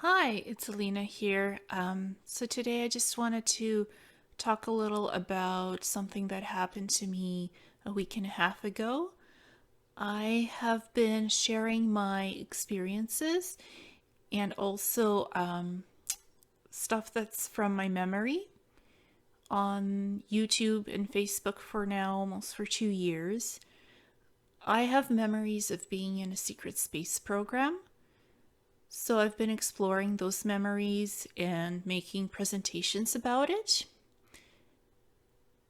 Hi, it's Ileana here. So today I just wanted to talk a little about something that happened to me a week and a half ago. I have been sharing my experiences and also stuff that's from my memory on YouTube and Facebook for now almost for 2 years. I have memories of being in a secret space program. So I've been exploring those memories and making presentations about it.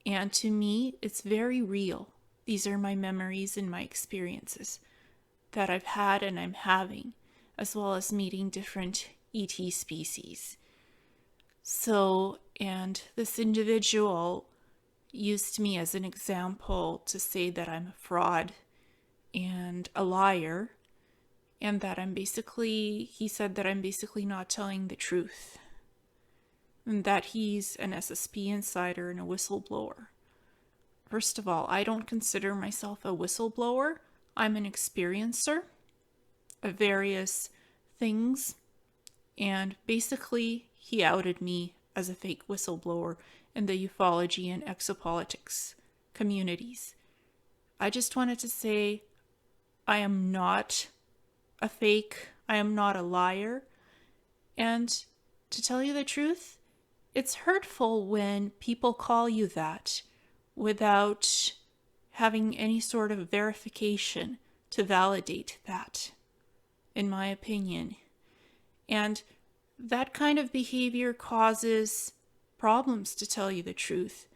And to me, it's very real. These are my memories and my experiences that I've had and I'm having, as well as meeting different ET species. And this individual used me as an example to say that I'm a fraud and a liar, and that he said that I'm basically not telling the truth, and that he's an SSP insider and a whistleblower. First of all, I don't consider myself a whistleblower. I'm an experiencer of various things, and basically, he outed me as a fake whistleblower in the ufology and exopolitics communities. I just wanted to say I am not a fake, I am not a liar, and to tell you the truth, it's hurtful when people call you that without having any sort of verification to validate that, in my opinion. And that kind of behavior causes problems, to tell you the truth.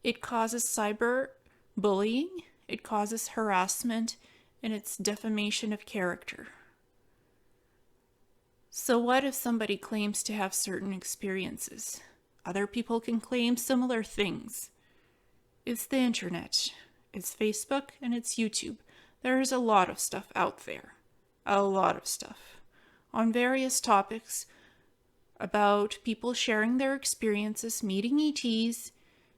It causes cyber bullying, it causes harassment, and it's defamation of character. So what if somebody claims to have certain experiences? Other people can claim similar things. It's the internet. It's Facebook and it's YouTube. There's a lot of stuff out there. A lot of stuff. On various topics about people sharing their experiences meeting ETs,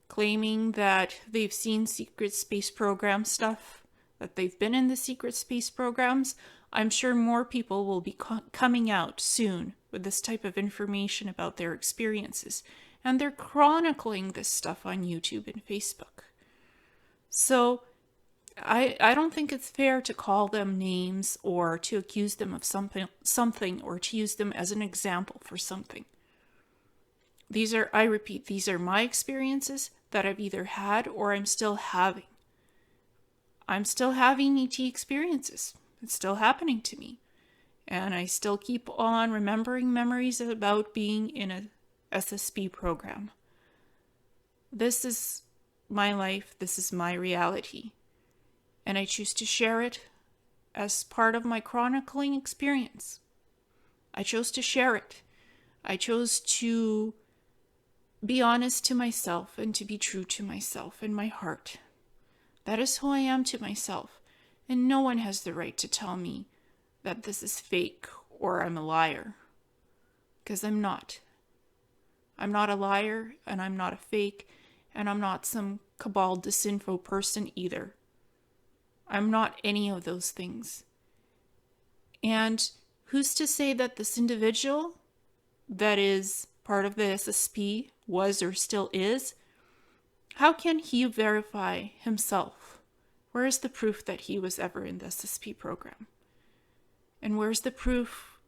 claiming that they've seen secret space program stuff, that they've been in the secret space programs. I'm sure more people will be coming out soon with this type of information about their experiences. And they're chronicling this stuff on YouTube and Facebook. So I don't think it's fair to call them names or to accuse them of something or to use them as an example for something. I repeat, these are my experiences that I've either had or I'm still having. I'm still having ET experiences. It's still happening to me. And I still keep on remembering memories about being in a SSP program. This is my life. This is my reality. And I choose to share it as part of my chronicling experience. I chose to share it. I chose to be honest to myself and to be true to myself and my heart. That is who I am to myself, and no one has the right to tell me that this is fake or I'm a liar, because I'm not. I'm not a liar, and I'm not a fake, and I'm not some cabal disinfo person either. I'm not any of those things. And who's to say that this individual that is part of the SSP was or still is? How can he verify himself? Where is the proof that he was ever in the SSP program? And where's the proof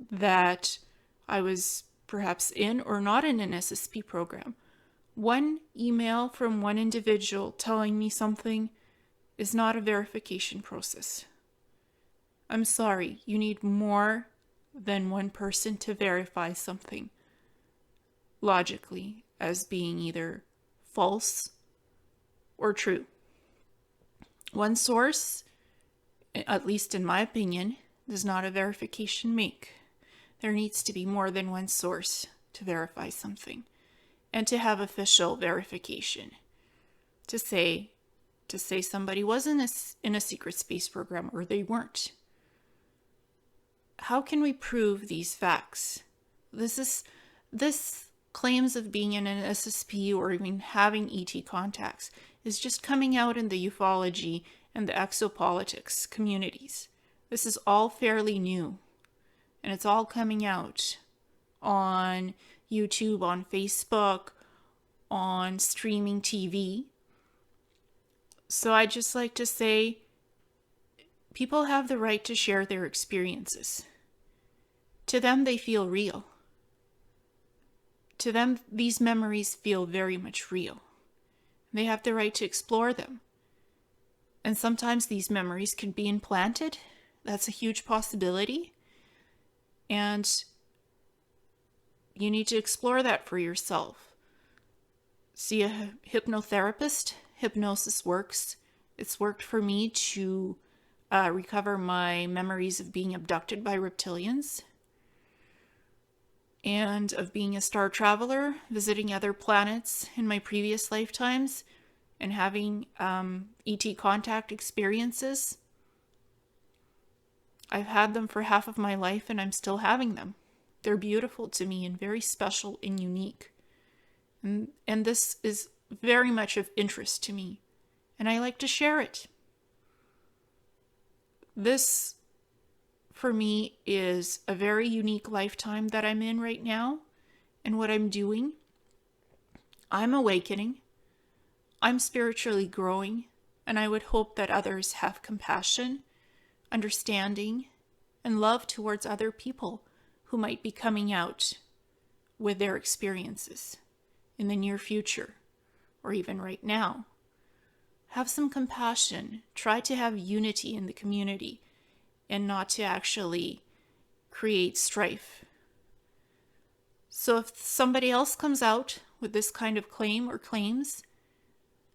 that I was perhaps in or not in an SSP program? One email from one individual telling me something is not a verification process. I'm sorry, you need more than one person to verify something logically as being either false or true. One source, at least in my opinion, does not a verification make. There needs to be more than one source to verify something and to have official verification. To say somebody was in a secret space program or they weren't. How can we prove these facts? This claims of being in an SSP or even having ET contacts is just coming out in the ufology and the exopolitics communities. This is all fairly new, and it's all coming out. on YouTube, on Facebook, on streaming TV. So I just like to say, people have the right to share their experiences. To them, they feel real. To them, these memories feel very much real. They have the right to explore them. And sometimes these memories can be implanted. That's a huge possibility. And you need to explore that for yourself. See a hypnotherapist. Hypnosis works. It's worked for me to recover my memories of being abducted by reptilians and of being a star traveler, visiting other planets in my previous lifetimes, and having ET contact experiences. I've had them for half of my life and I'm still having them. They're beautiful to me and very special and unique. And this is very much of interest to me. And I like to share it. This, for me, is a very unique lifetime that I'm in right now. And what I'm doing, I'm awakening. I'm spiritually growing. And I would hope that others have compassion, understanding, and love towards other people who might be coming out with their experiences in the near future, or even right now. Have some compassion. Try to have unity in the community and not to actually create strife. So if somebody else comes out with this kind of claim or claims,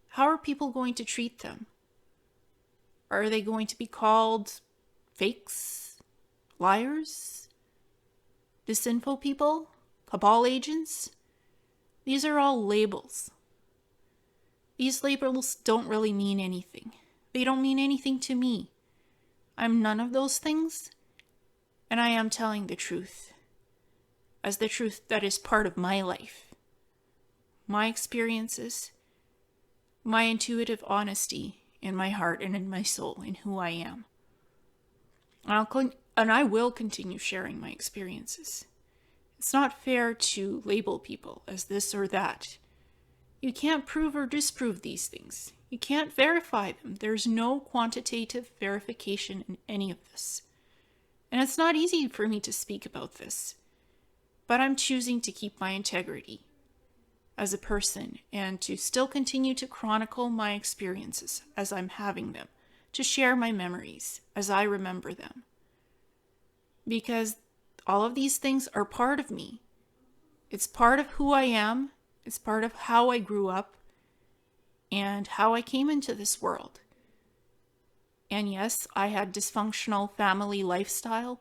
how are people going to treat them? Are they going to be called fakes, liars, disinfo people, cabal agents? These are all labels. These labels don't really mean anything. They don't mean anything to me. I'm none of those things, and I am telling the truth, as the truth that is part of my life, my experiences, my intuitive honesty in my heart and in my soul, in who I am. And I will continue sharing my experiences. It's not fair to label people as this or that. You can't prove or disprove these things. You can't verify them. There's no quantitative verification in any of this. And it's not easy for me to speak about this. But I'm choosing to keep my integrity as a person and to still continue to chronicle my experiences as I'm having them, to share my memories as I remember them. Because all of these things are part of me. It's part of who I am. It's part of how I grew up and how I came into this world. And yes, I had dysfunctional family lifestyle.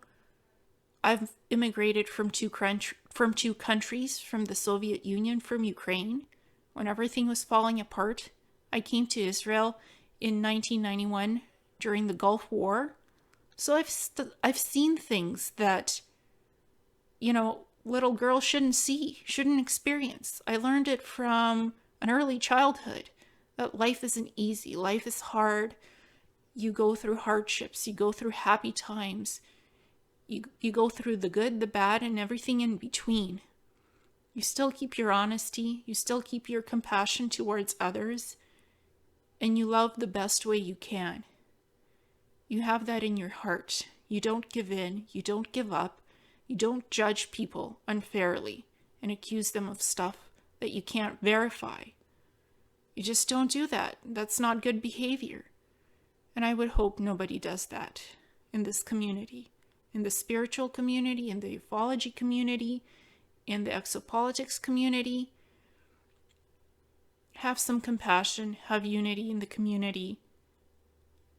I've immigrated from two countries, from the Soviet Union, from Ukraine. When everything was falling apart, I came to Israel in 1991 during the Gulf War. So I've seen things that, little girls shouldn't see, shouldn't experience. I learned it from an early childhood, that life isn't easy, life is hard. You go through hardships, you go through happy times, you go through the good, the bad, and everything in between. You still keep your honesty, you still keep your compassion towards others, and you love the best way you can. You have that in your heart. You don't give in, you don't give up, you don't judge people unfairly and accuse them of stuff that you can't verify. You just don't do that. That's not good behavior. And I would hope nobody does that in this community, in the spiritual community, in the ufology community, in the exopolitics community. Have some compassion, have unity in the community.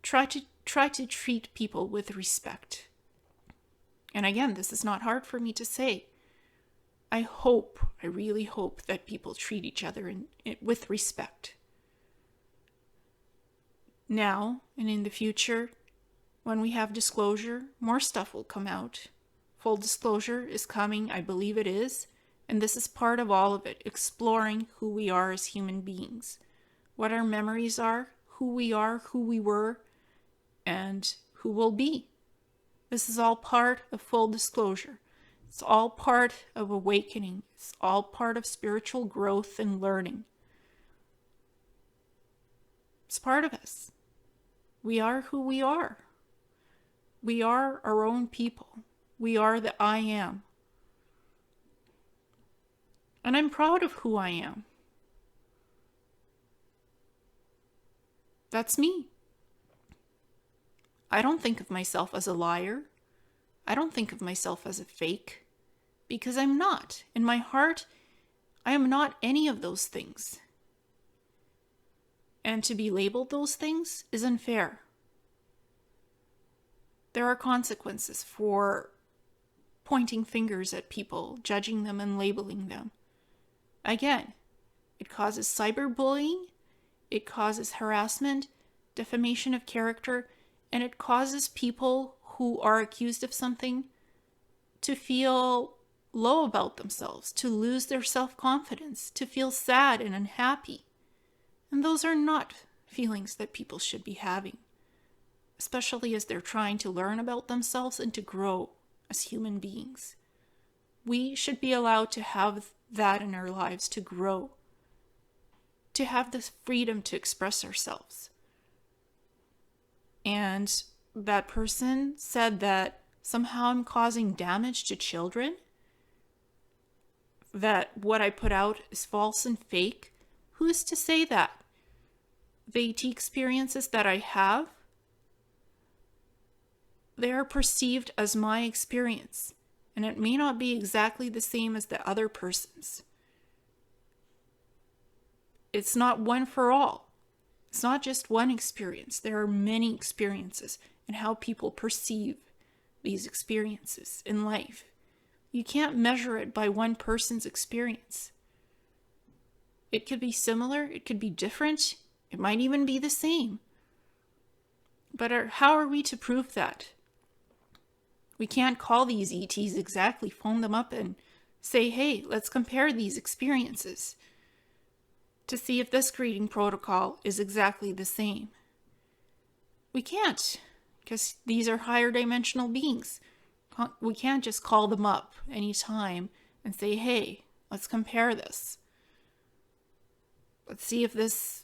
Try to treat people with respect. And again, this is not hard for me to say. I really hope that people treat each other with respect. Now, and in the future, when we have disclosure, more stuff will come out. Full disclosure is coming, I believe it is, and this is part of all of it, exploring who we are as human beings, what our memories are, who we were, and who we'll be. This is all part of full disclosure. It's all part of awakening. It's all part of spiritual growth and learning. It's part of us. We are who we are. We are our own people. We are the I am. And I'm proud of who I am. That's me. I don't think of myself as a liar. I don't think of myself as a fake, because I'm not. In my heart, I am not any of those things. And to be labeled those things is unfair. There are consequences for pointing fingers at people, judging them and labeling them. Again, it causes cyberbullying, it causes harassment, defamation of character, and it causes people who are accused of something to feel low about themselves, to lose their self-confidence, to feel sad and unhappy. And those are not feelings that people should be having, especially as they're trying to learn about themselves and to grow as human beings. We should be allowed to have that in our lives, to grow, to have this freedom to express ourselves. And that person said that somehow I'm causing damage to children, that what I put out is false and fake. Who's to say that? The AT experiences that I have, they are perceived as my experience, and it may not be exactly the same as the other person's. It's not one for all. It's not just one experience. There are many experiences and how people perceive these experiences in life. You can't measure it by one person's experience. It could be similar, it could be different, it might even be the same. But how are we to prove that? We can't call these ETs exactly, phone them up and say, hey, let's compare these experiences to see if this greeting protocol is exactly the same. We can't, because these are higher dimensional beings. We can't just call them up anytime and say, hey, let's compare this. Let's see if this,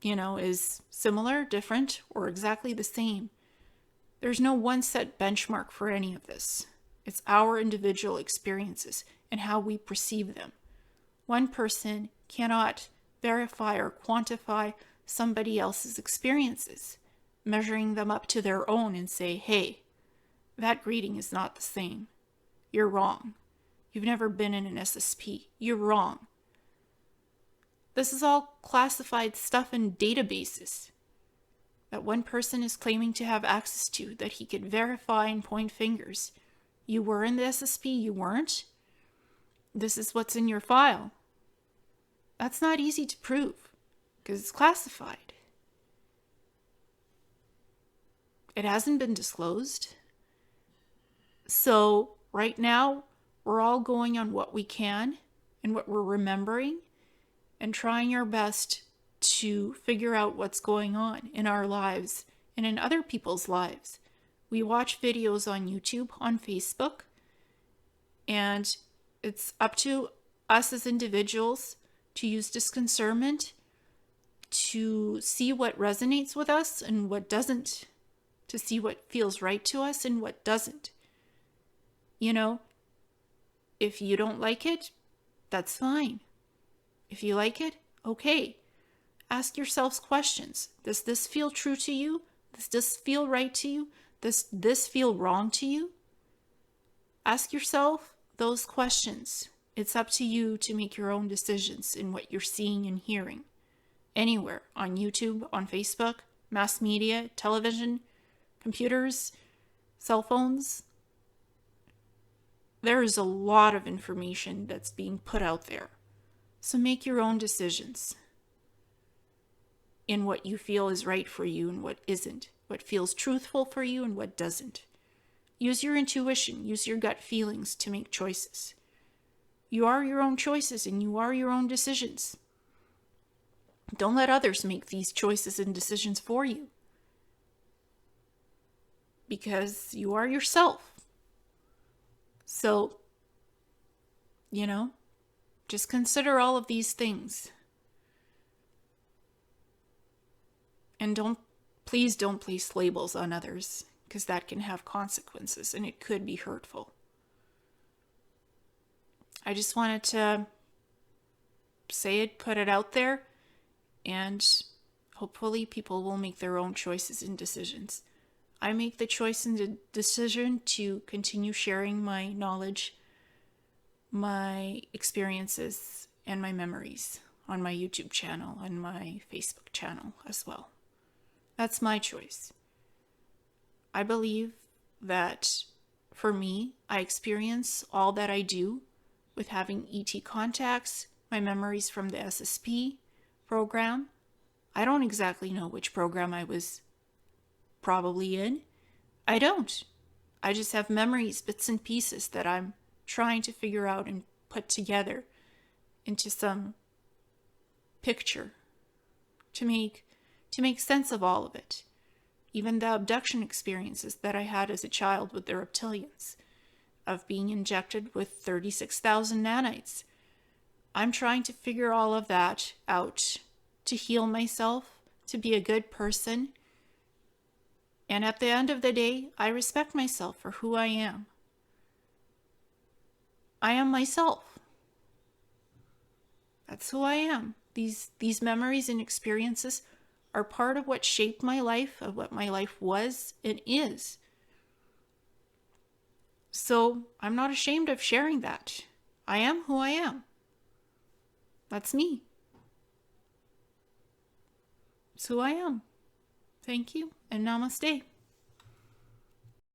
is similar, different, or exactly the same. There's no one set benchmark for any of this. It's our individual experiences and how we perceive them. One person cannot verify or quantify somebody else's experiences, measuring them up to their own and say, hey, that greeting is not the same. You're wrong. You've never been in an SSP. You're wrong. This is all classified stuff in databases that one person is claiming to have access to, that he could verify and point fingers. You were in the SSP, you weren't. This is what's in your file. That's not easy to prove because it's classified. It hasn't been disclosed. So right now, we're all going on what we can and what we're remembering and trying our best to figure out what's going on in our lives and in other people's lives. We watch videos on YouTube, on Facebook, and it's up to us as individuals to use discernment to see what resonates with us and what doesn't, to see what feels right to us and what doesn't. If you don't like it, that's fine. If you like it, okay. Ask yourselves questions. Does this feel true to you? Does this feel right to you? Does this feel wrong to you? Ask yourself those questions. It's up to you to make your own decisions in what you're seeing and hearing. Anywhere, on YouTube, on Facebook, mass media, television, computers, cell phones. There is a lot of information that's being put out there. So make your own decisions in what you feel is right for you and what isn't, what feels truthful for you and what doesn't. Use your intuition, use your gut feelings to make choices. You are your own choices and you are your own decisions. Don't let others make these choices and decisions for you, because you are yourself. So You know, just consider all of these things. And please don't place labels on others, because that can have consequences and it could be hurtful. I just wanted to say it, put it out there, and hopefully people will make their own choices and decisions. I make the choice and the decision to continue sharing my knowledge, my experiences, and my memories on my YouTube channel and my Facebook channel as well. That's my choice. I believe that for me, I experience all that I do with having ET contacts, my memories from the SSP program. I don't exactly know which program I was probably in. I don't. I just have memories, bits and pieces that I'm trying to figure out and put together into some picture to make sense of all of it. Even the abduction experiences that I had as a child with the reptilians, of being injected with 36,000 nanites. I'm trying to figure all of that out to heal myself, to be a good person. And at the end of the day, I respect myself for who I am. I am myself. That's who I am. These memories and experiences are part of what shaped my life, of what my life was and is. So I'm not ashamed of sharing that. I am who I am. That's me. It's who I am. Thank you and namaste.